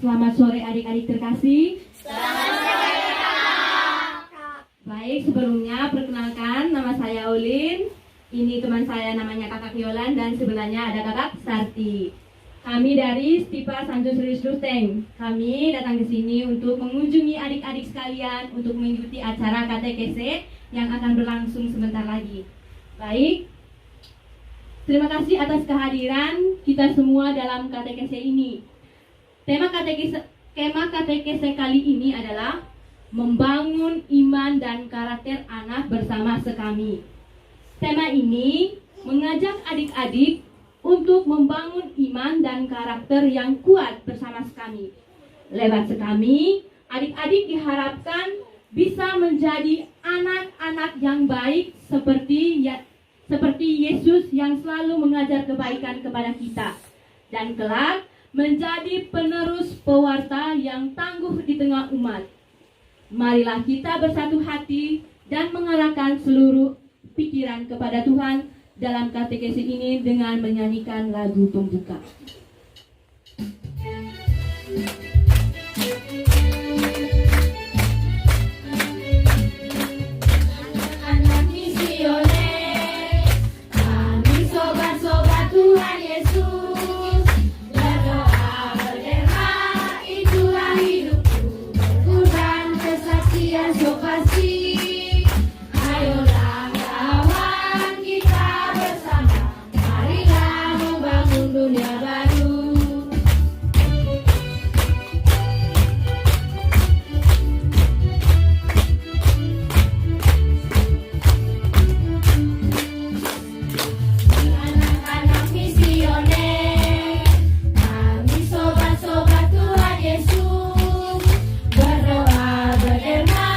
Selamat sore adik-adik terkasih. Selamat sore, Kak. Baik, sebelumnya perkenalkan, nama saya Ulin. Ini teman saya namanya Kakak Yolan dan sebelahnya ada Kakak Sarti. Kami dari Stipa Sanjus Rius Luteng. Kami datang ke sini untuk mengunjungi adik-adik sekalian untuk mengikuti acara KTKC yang akan berlangsung sebentar lagi. Baik, terima kasih atas kehadiran kita semua dalam KTKC ini. Tema KTKC kali ini adalah membangun iman dan karakter anak bersama sekami. Tema ini mengajak adik-adik untuk membangun iman dan karakter yang kuat bersama sekami. Lewat sekami, adik-adik diharapkan bisa menjadi anak-anak yang baik seperti Yesus yang selalu mengajar kebaikan kepada kita, dan kelak menjadi penerus pewarta yang tangguh di tengah umat. Marilah kita bersatu hati dan mengarahkan seluruh pikiran kepada Tuhan dalam katekesi ini dengan menyanyikan lagu pembuka. Anak misioner, kami sobat-sobat Tuhan Yesus. Berdoa berderma, itulah hidupku. Berkorban kesaksian so pasti. Ayolah kawan kita bersama, marilah membangun dunia baru. Anak-anak misioner, kami sobat-sobat Tuhan Yesus. Berdoa berderma,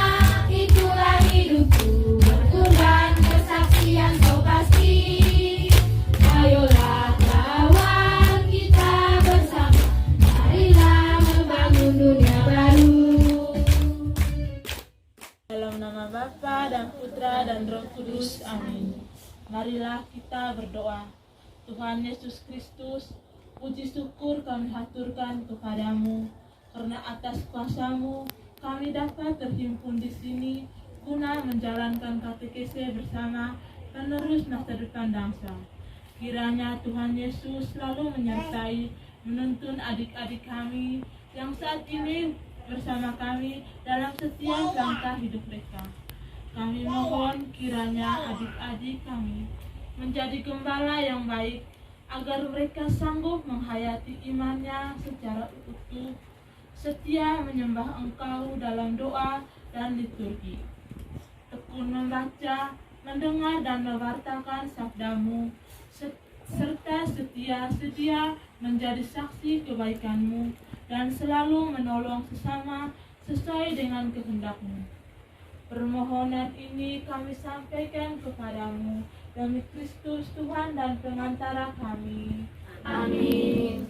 itulah hidupku. Berkorban kesaksian so pasti. Ayolah kawan kita bersama, marilah membangun dunia baru. Dalam nama Bapa dan Putra dan Roh Kudus, amin. Marilah kita berdoa. Tuhan Yesus Kristus, puji syukur kami haturkan kepadamu, karena atas kuasa-Mu kami dapat terhimpun di sini guna menjalankan katekese bersama penerus masa depan bangsa. Kiranya Tuhan Yesus selalu menyertai, menuntun adik-adik kami yang saat ini bersama kami dalam setiap langkah hidup mereka. Kami mohon kiranya adik-adik kami menjadi gembala yang baik, agar mereka sanggup menghayati imannya secara utuh, setia menyembah Engkau dalam doa dan liturgi, tekun membaca, mendengar dan mewartakan sabdamu, serta setia menjadi saksi kebaikan-Mu dan selalu menolong sesama sesuai dengan kehendak-Mu. Permohonan ini kami sampaikan kepadamu demi Kristus Tuhan dan pengantara kami. Amin.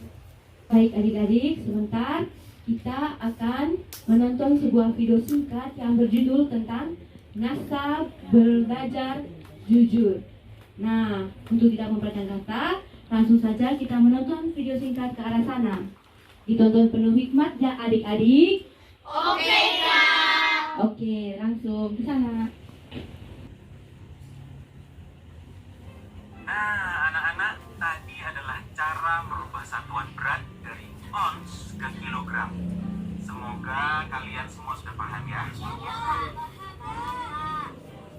Baik adik-adik, sebentar kita akan menonton sebuah video singkat yang berjudul tentang Nasab Belajar Jujur. Nah, untuk tidak memperpanjang kata, langsung saja kita menonton video singkat ke arah sana. Ditonton penuh hikmat ya adik-adik. Oke, Kak. Oke, langsung ke sana. Nah, anak-anak, tadi adalah cara merubah satuan berat dari ons ke kilogram. Semoga kalian semua sudah paham ya.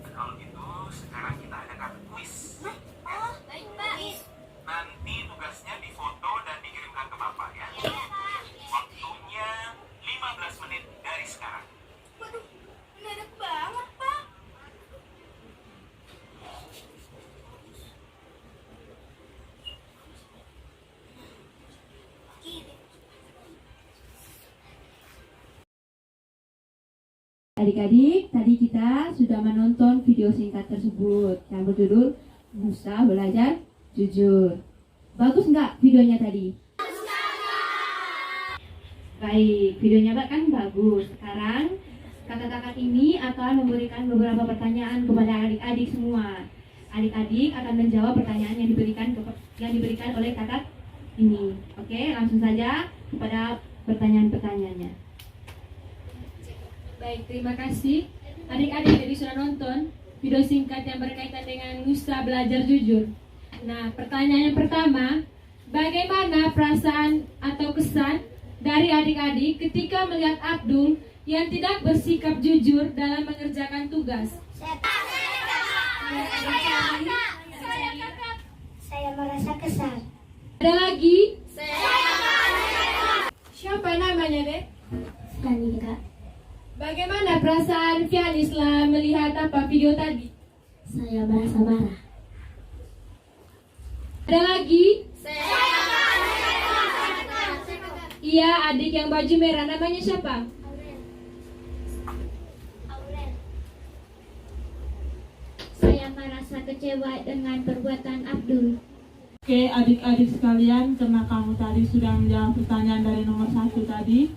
Kalau gitu, sekarang kita adakan kuis. Nanti tugasnya difoto dan dikirimkan ke Bapak ya. Waktunya 15 menit dari sekarang. Waduh, mendadak banget, Pak. Adik-adik, tadi kita sudah menonton video singkat tersebut yang berjudul Musa Belajar Jujur. Bagus nggak videonya tadi? Baik, videonya kan bagus. Sekarang kakak-kakak ini akan memberikan beberapa pertanyaan kepada adik-adik semua. Adik-adik akan menjawab pertanyaan yang diberikan oleh kakak ini. Oke, langsung saja kepada pertanyaan-pertanyaannya. Baik, terima kasih. Adik-adik tadi sudah nonton video singkat yang berkaitan dengan Nusa Belajar Jujur. Nah, pertanyaan yang pertama, bagaimana perasaan atau kesan dari adik-adik ketika melihat Abdul yang tidak bersikap jujur dalam mengerjakan tugas? Saya merasa kesal. Ada lagi? Siapa namanya, Dek? Dan Kak, Bagaimana perasaan Fiani setelah melihat video tadi? saya merasa marah. Ada lagi? Iya, adik yang baju merah, namanya siapa? Saya merasa kecewa dengan perbuatan Abdul. Oke, adik-adik sekalian, karena kamu tadi sudah menjawab pertanyaan dari nomor 1 tadi,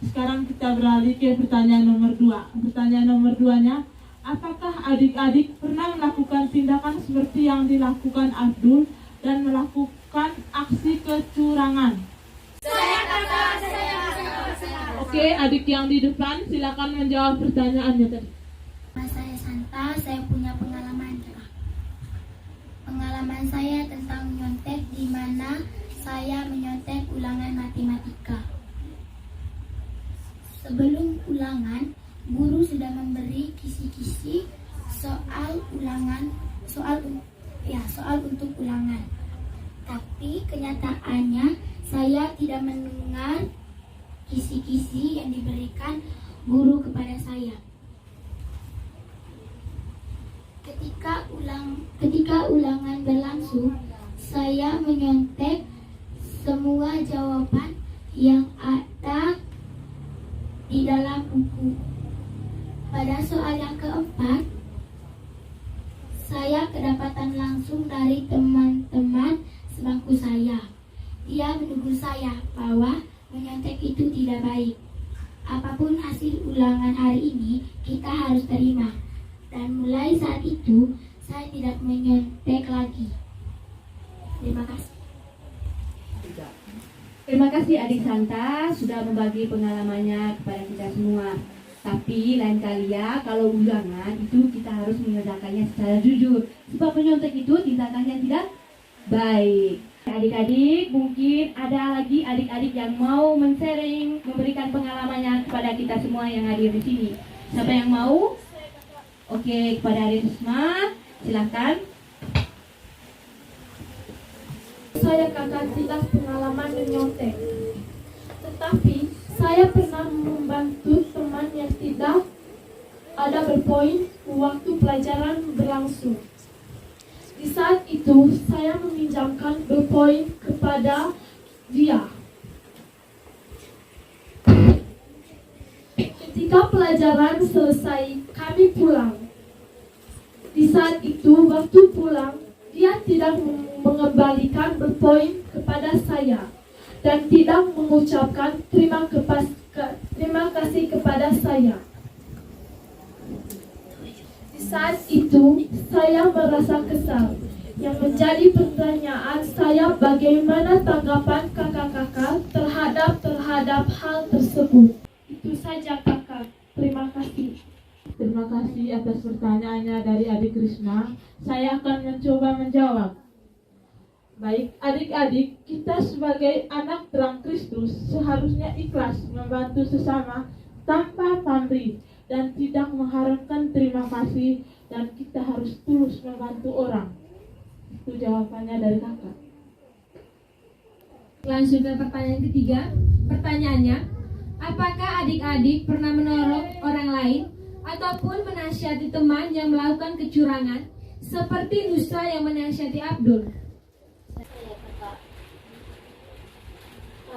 sekarang kita beralih ke pertanyaan nomor 2. Pertanyaan nomor 2-nya, apakah adik-adik pernah melakukan tindakan seperti yang dilakukan Abdul dan melakukan aksi kecurangan? Oke, adik yang di depan silakan menjawab pertanyaannya tadi. Nama saya Santa, saya punya pengalaman. Pengalaman saya tentang menyontek, di mana saya menyontek ulangan matematika. Sebelum ulangan, guru sudah memberi kisi-kisi soal untuk ulangan. Tapi kenyataannya saya tidak mendengar kisi-kisi yang diberikan guru kepada saya. Ketika ulangan berlangsung, saya menyontek semua jawaban yang ada di dalam buku. Pada soal yang keempat, saya kedapatan langsung dari teman-teman sebangku saya. Dia menegur saya bahwa menyontek itu tidak baik. Apapun hasil ulangan hari ini, kita harus terima. Dan mulai saat itu, saya tidak menyontek lagi. Terima kasih. Terima kasih adik Santa sudah membagi pengalamannya kepada kita semua. Tapi lain kali ya, kalau ulangan itu kita harus mengerjakannya secara jujur. Sebab menyontek itu tindakan yang tidak baik. Adik-adik, mungkin ada lagi adik-adik yang mau men-sharing, memberikan pengalamannya kepada kita semua yang hadir di sini. Siapa yang mau? Oke, kepada Adik Risma, silakan. Saya kakak tidak pengalaman menyontek, tetapi saya pernah membantu teman yang tidak ada berpoin waktu pelajaran berlangsung. Di saat itu saya meminjamkan berpoin kepada dia. Ketika pelajaran selesai, kami pulang. Di saat itu waktu pulang, dia tidak mengembalikan berpoin kepada saya dan tidak mengucapkan terima kasih kepada saya. Di saat itu saya merasa kesal. Yang menjadi pertanyaan saya, bagaimana tanggapan kakak-kakak terhadap hal tersebut? Itu saja kakak. Terima kasih. Terima kasih atas pertanyaannya dari adik Krisna. Saya akan mencoba menjawab. Baik, adik-adik, kita sebagai anak terang Kristus seharusnya ikhlas membantu sesama tanpa pamrih dan tidak mengharapkan terima kasih, dan kita harus tulus membantu orang. Itu jawabannya dari kakak. Langsung ke pertanyaan ketiga. Pertanyaannya, apakah adik-adik pernah menolong orang lain ataupun menasihati teman yang melakukan kecurangan seperti Nusa yang menasihati Abdul?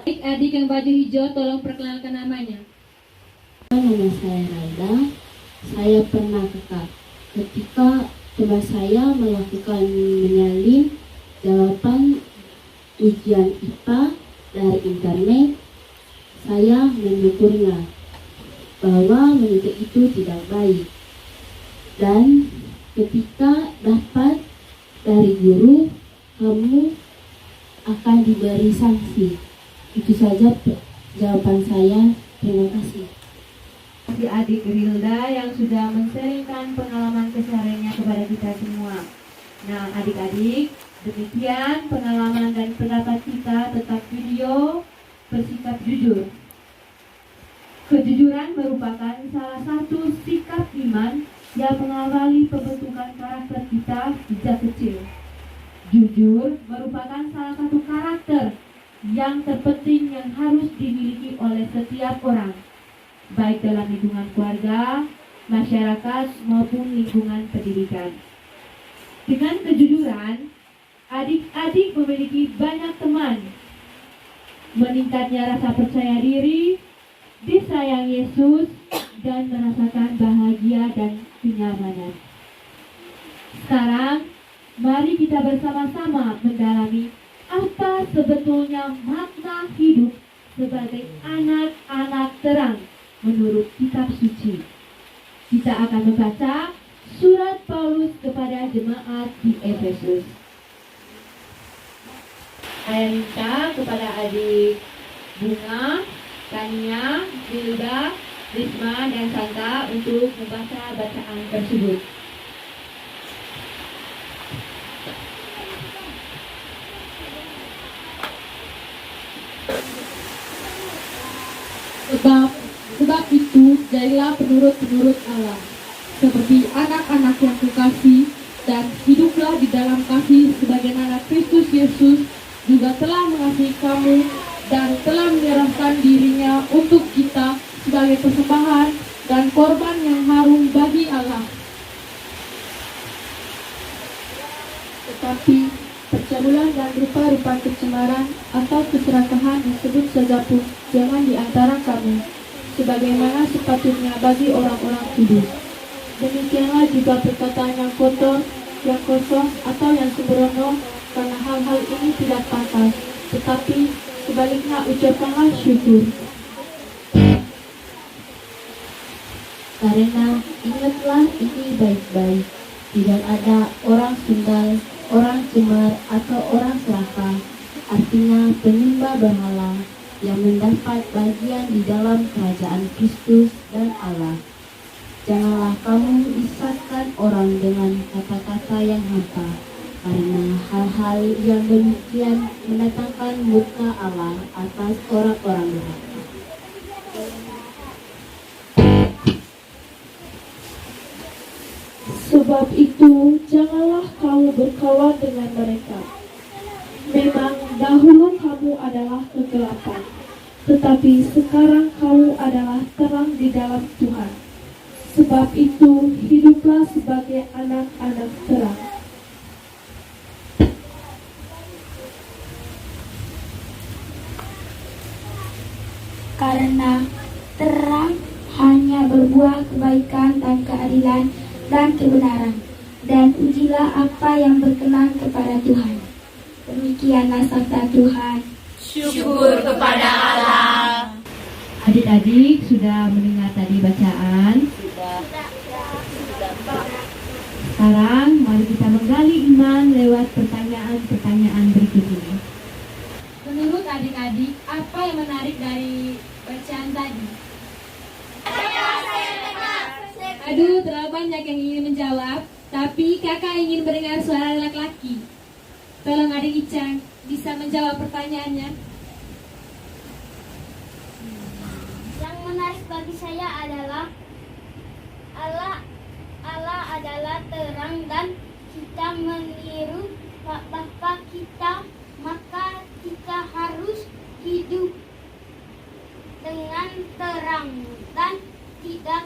Adik-adik yang baju hijau, tolong perkenalkan namanya. Nama saya Raida. Saya pernah ketika teman saya melakukan menyalin jawaban ujian IPA dari internet, saya menegurnya bahwa menyontek itu tidak baik. Dan ketika dapat dari guru, kamu akan diberi sanksi. Itu saja Jawaban saya, terima kasih. Adik Rilda yang sudah men-sharingkan pengalaman kesehariannya kepada kita semua. Nah, adik-adik, demikian pengalaman dan pendapat kita tentang video bersikap jujur. Kejujuran merupakan salah satu sikap iman yang mengawali pembentukan karakter kita sejak kecil. Jujur merupakan salah satu karakter yang terpenting yang harus dimiliki oleh setiap orang, baik dalam lingkungan keluarga, masyarakat, maupun lingkungan pendidikan. Dengan kejujuran, adik-adik memiliki banyak teman, meningkatnya rasa percaya diri, disayang Yesus, dan merasakan bahagia dan kenyamanan. Sekarang, mari kita bersama-sama mendalami apa sebetulnya makna hidup sebagai anak-anak terang menurut kitab suci. Kita akan membaca surat Paulus kepada jemaat di Efesus. Saya minta kepada adik Bunga, Tania, Hilda, Risma, dan Santa untuk membaca bacaan tersebut. Sebab itu, jadilah penurut-penurut Allah, seperti anak-anak yang kekasih, dan hiduplah di dalam kasih sebagaimana Kristus Yesus juga telah mengasihi kamu dan telah menyerahkan dirinya untuk kita sebagai persembahan dan korban yang harum bagi Allah. Tetapi percabulan dan rupa-rupa kecemaran atau keserakahan disebut saja pun jangan di antara kami, sebagaimana sepatutnya bagi orang-orang kudus. Demikianlah juga perkataan yang kotor, yang kosong, atau yang sembrono, karena hal-hal ini tidak pantas, tetapi sebaliknya ucapkanlah syukur. Karena ingatlah ini baik-baik, tidak ada orang sundal, orang cemar, atau orang serakah, artinya penyembah berhala, yang mendapat bagian di dalam kerajaan Kristus dan Allah. Janganlah kamu disesatkan orang dengan kata-kata yang hampa, karena hal-hal yang demikian mendatangkan murka Allah atas orang-orang durhaka. Sebab itu, janganlah kamu berkawan dengan mereka. Memang dahulu kamu adalah kegelapan, tetapi sekarang kamu adalah terang di dalam Tuhan. Sebab itu, hiduplah sebagai anak-anak terang. Karena terang hanya berbuah kebaikan dan keadilan dan kebenaran, dan ujilah apa yang berkenan kepada Tuhan. Demikianlah sabda Tuhan. Syukur kepada Allah. Adik-adik sudah mendengar tadi bacaan? Sekarang mari kita menggali iman lewat pertanyaan-pertanyaan berikut ini. Menurut adik-adik, apa yang menarik dari bacaan tadi? Aduh, terlalu banyak yang ingin menjawab, tapi kakak ingin mendengar suara laki-laki. Tolong adik Icang bisa menjawab pertanyaannya. Yang menarik bagi saya adalah Allah adalah terang dan kita meniru Bapa kita, maka kita harus hidup dengan terang dan tidak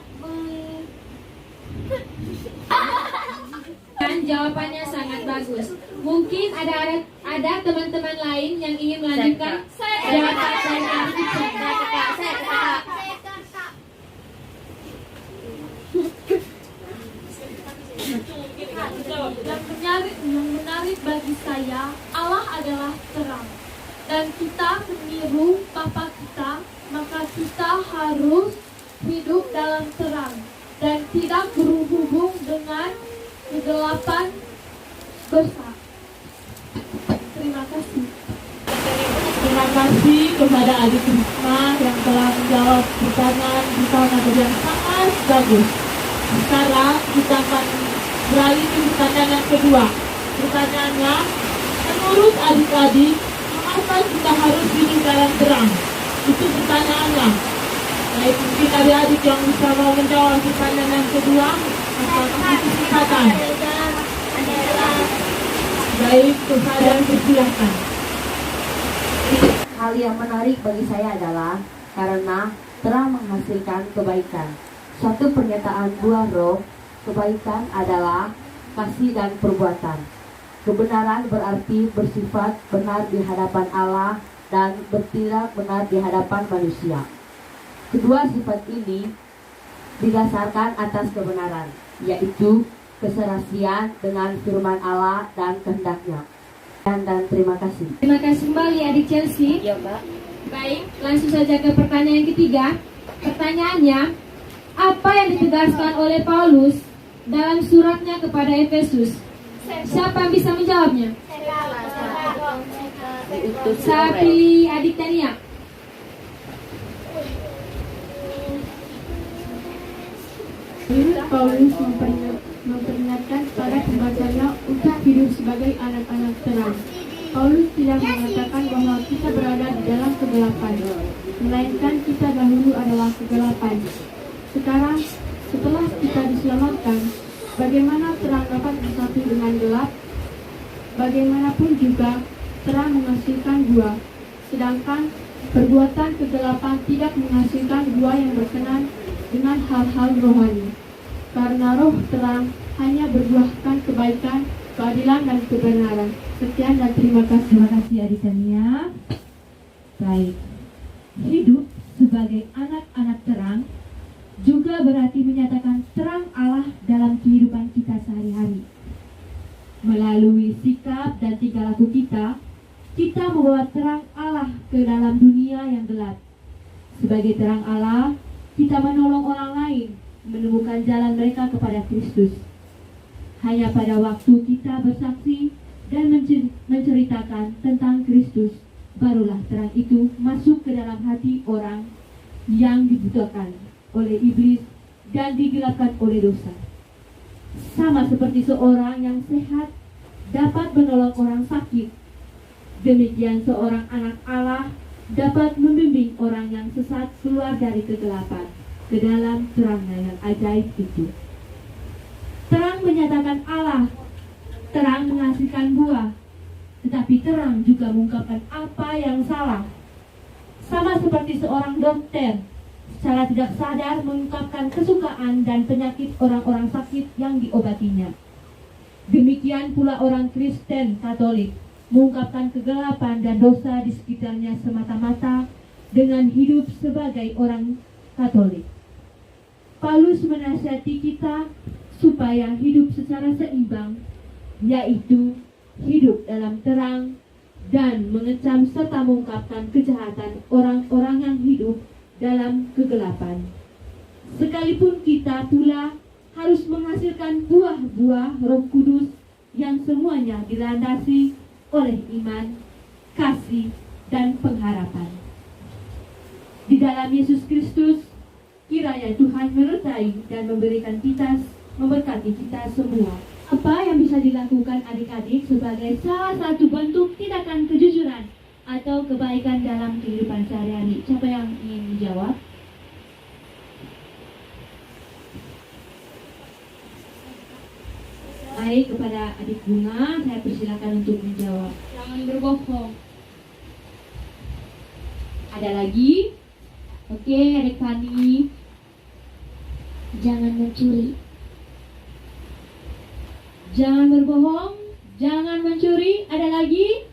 Dan jawabannya sangat bagus. Mungkin ada teman-teman lain yang ingin melanjutkan jawaban dari adik Icang. Yang menarik bagi saya, Allah adalah terang, dan kita meniru Bapa kita, maka kita harus hidup dalam terang dan tidak berhubung dengan kegelapan besar. Terima kasih. Terima kasih kepada adik Risma yang telah menjawab pertanyaan pertama yang sangat bagus. Sekarang kita akan beralih ke pertanyaan yang kedua. Pertanyaannya, menurut adik-adik, mengapa kita harus hidup dalam terang? Itu pertanyaannya. Baik, mungkin adik-adik yang bisa mau menjawab pertanyaan yang kedua, atau kasih kesempatan. Baik, kepada persilahkan. Hal yang menarik bagi saya adalah karena terang menghasilkan kebaikan. Suatu pernyataan buah roh, kebaikan adalah kasih dan perbuatan. Kebenaran berarti bersifat benar di hadapan Allah dan bertindak benar di hadapan manusia. Kedua sifat ini didasarkan atas kebenaran, yaitu keserasian dengan firman Allah dan kehendaknya. Dan terima kasih. Terima kasih kembali adik Chelsea. Ya, Mbak. Baik, langsung saja ke pertanyaan yang ketiga. Pertanyaannya, apa yang ditegaskan oleh Paulus dalam suratnya kepada Efesus? Siapa yang bisa menjawabnya? Sapi adik Tania. Paulus memperingatkan pada pembacanya untuk hidup sebagai anak-anak terang. Paulus tidak mengatakan bahwa kita berada di dalam kegelapan, melainkan kita dahulu adalah kegelapan. Sekarang, setelah kita diselamatkan, bagaimana terang dapat bersatu dengan gelap? Bagaimanapun juga, terang menghasilkan buah, sedangkan perbuatan kegelapan tidak menghasilkan buah yang berkenan dengan hal-hal rohani. Karena roh terang hanya berbuahkan kebaikan, keadilan, dan kebenaran. Sekian dan terima kasih. Terima kasih adik Tania. Baik, hidup sebagai anak-anak terang juga berarti menyatakan terang Allah dalam kehidupan kita sehari-hari. Melalui sikap dan tingkah laku kita membawa terang Allah ke dalam dunia yang gelap. Sebagai terang Allah, kita menolong orang lain menemukan jalan mereka kepada Kristus. Hanya pada waktu kita bersaksi dan menceritakan tentang Kristus, barulah terang itu masuk ke dalam hati orang yang dibutuhkan oleh iblis dan digelapkan oleh dosa. Sama seperti seorang yang sehat dapat menolong orang sakit, demikian seorang anak Allah dapat membimbing orang yang sesat keluar dari kegelapan ke dalam terangnya yang ajaib itu. Terang menyatakan Allah, terang menghasilkan buah, tetapi terang juga mengungkapkan apa yang salah. Sama seperti seorang dokter secara tidak sadar mengungkapkan kesukaan dan penyakit orang-orang sakit yang diobatinya. Demikian pula orang Kristen Katolik mengungkapkan kegelapan dan dosa di sekitarnya semata-mata dengan hidup sebagai orang Katolik. Paulus menasihati kita supaya hidup secara seimbang, yaitu hidup dalam terang dan mengecam serta mengungkapkan kejahatan orang-orang yang hidup dalam kegelapan. Sekalipun kita pula harus menghasilkan buah-buah Roh Kudus yang semuanya dilandasi oleh iman, kasih, dan pengharapan. Di dalam Yesus Kristus, kiranya Tuhan menyertai dan memberkati kita semua. Apa yang bisa dilakukan adik-adik sebagai salah satu bentuk tindakan kejujuran atau kebaikan dalam kehidupan sehari-hari? Siapa yang ingin menjawab? Baik, kepada adik Bunga, saya persilakan untuk menjawab. Jangan berbohong. Ada lagi? Oke, adik Fani. Jangan mencuri. Jangan berbohong, jangan mencuri. Ada lagi?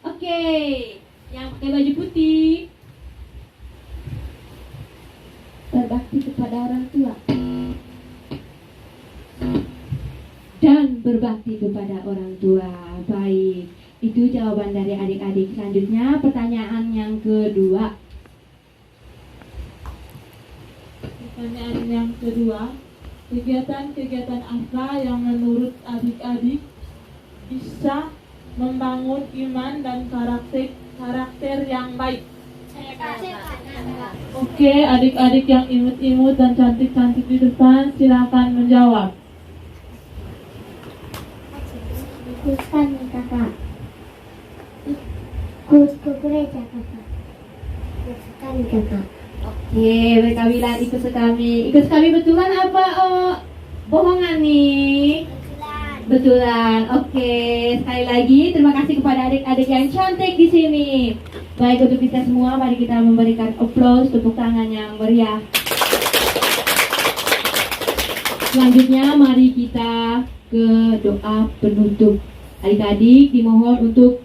Oke, yang pakai baju putih. Berbakti kepada orang tua. Dan berbakti kepada orang tua. Baik, itu jawaban dari adik-adik. Selanjutnya pertanyaan yang kedua. Pertanyaan yang kedua, kegiatan-kegiatan apa yang menurut adik-adik bisa membangun iman dan karakter yang baik. Oke, adik-adik yang imut-imut dan cantik-cantik di depan, silakan menjawab. Ikut kami kakak. Ikut ke gereja kakak. Ikut kami kakak. Oke, mereka bilang ikut kami. Ikut kami betulan apa bohongan nih? Betulan. Oke, sekali lagi terima kasih kepada adik-adik yang cantik di sini. Baik, untuk kita semua, mari kita memberikan aplaus, tepuk tangan yang meriah. Selanjutnya, mari kita ke doa penutup. Adik-adik dimohon untuk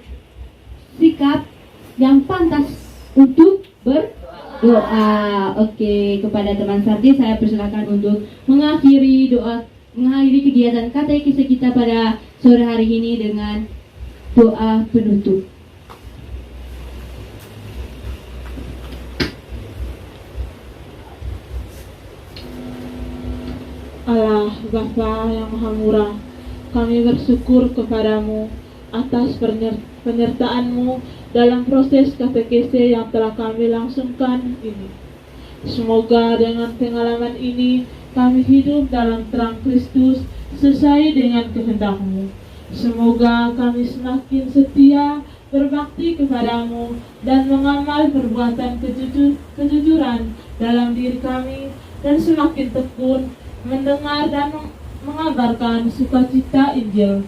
sikap yang pantas untuk berdoa. Oke, kepada teman Sarti saya persilakan untuk mengakhiri kegiatan katekis kita pada sore hari ini dengan doa penutup. Allah Bapa yang Maha Murah, kami bersyukur kepadamu atas penyertaan-Mu dalam proses katekese yang telah kami langsungkan ini. Semoga dengan pengalaman ini kami hidup dalam terang Kristus sesuai dengan kehendak-Mu. Semoga kami semakin setia berbakti kepadamu dan mengamal perbuatan kejujuran dalam diri kami, dan semakin tekun mendengar dan mengabarkan sukacita Injil,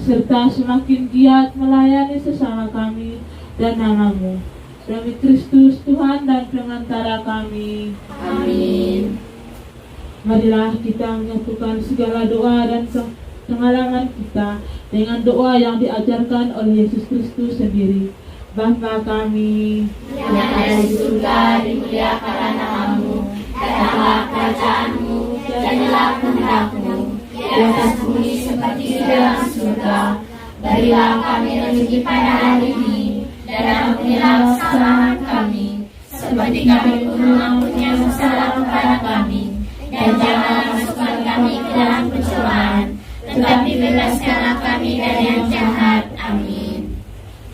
serta semakin giat melayani sesama kami dan nama-Mu. Demi Kristus Tuhan dan pengantara kami. Amin. Marilah kita menyatukan segala doa dan pengalaman kita dengan doa yang diajarkan oleh Yesus Kristus sendiri. Bapa kami yang ada di surga, dimuliakanlah nama-Mu, datanglah kerajaan-Mu, jadilah kehendak-Mu di atas bumi seperti di dalam surga. Berilah kami rezeki pada hari ini, dan ampunilah kesalahan kami, seperti kami pun mengampuni yang bersalah kepada kami. Dan jangan masukkan kami ke dalam pencobaan, tetapi bebaskanlah kami dari yang jahat. Amin.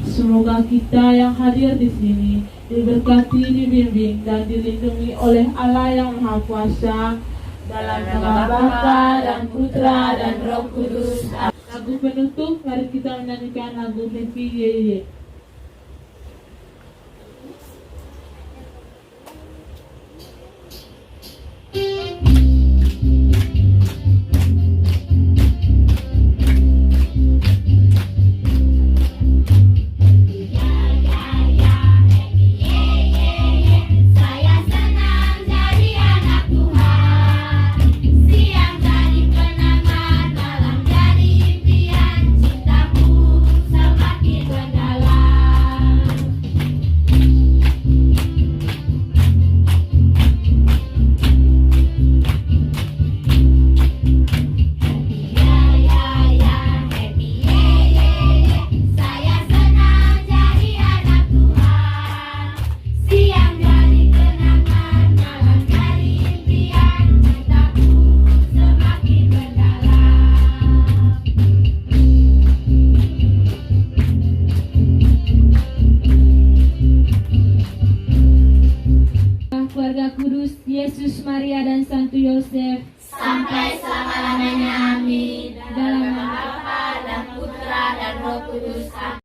Semoga kita yang hadir di sini diberkati, dibimbing, dan dilindungi oleh Allah yang Maha Kuasa, dalam nama Bapa dan Putra dan Roh Kudus. Lagu penutup, mari kita menyanyikan lagu Happy Ye. Keluarga kudus, Yesus, Maria, dan Santo Yosef, Sampai selama-lamanya. Amin. dalam nama Bapa dan Putra dan Roh Kudus. Amin.